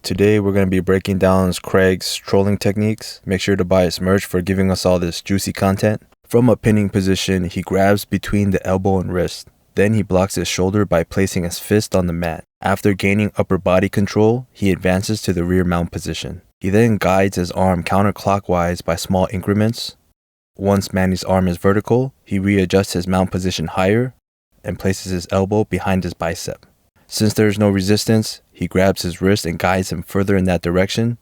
Today we're going to be breaking down Craig's trolling techniques. Make sure to buy his merch for giving us all this juicy content. From a pinning position, he grabs between the elbow and wrist. Then he blocks his shoulder by placing his fist on the mat. After gaining upper body control, he advances to the rear mount position. He then guides his arm counterclockwise by small increments. Once Manny's arm is vertical, he readjusts his mount position higher and places his elbow behind his bicep. Since there is no resistance, he grabs his wrist and guides him further in that direction.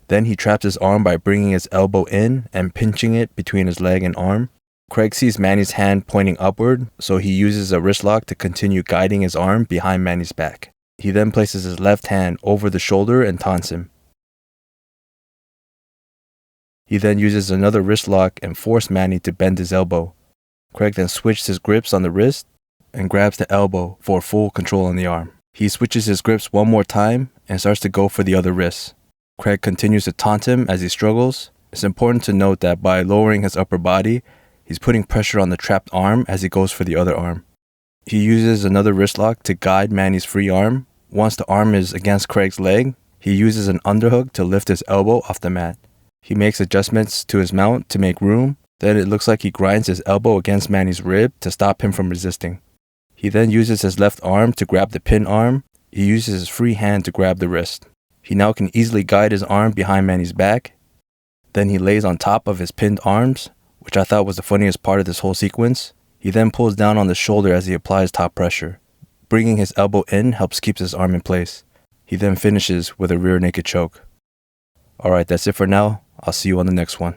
Then he traps his arm by bringing his elbow in and pinching it between his leg and arm. Craig sees Manny's hand pointing upward, so he uses a wrist lock to continue guiding his arm behind Manny's back. He then places his left hand over the shoulder and taunts him. He then uses another wrist lock and forces Manny to bend his elbow. Craig then switches his grips on the wrist and grabs the elbow for full control on the arm. He switches his grips one more time and starts to go for the other wrist. Craig continues to taunt him as he struggles. It's important to note that by lowering his upper body, he's putting pressure on the trapped arm as he goes for the other arm. He uses another wrist lock to guide Manny's free arm. Once the arm is against Craig's leg, he uses an underhook to lift his elbow off the mat. He makes adjustments to his mount to make room. Then it looks like he grinds his elbow against Manny's rib to stop him from resisting. He then uses his left arm to grab the pin arm. He uses his free hand to grab the wrist. He now can easily guide his arm behind Manny's back. Then he lays on top of his pinned arms, which I thought was the funniest part of this whole sequence. He then pulls down on the shoulder as he applies top pressure. Bringing his elbow in helps keep his arm in place. He then finishes with a rear naked choke. Alright, that's it for now. I'll see you on the next one.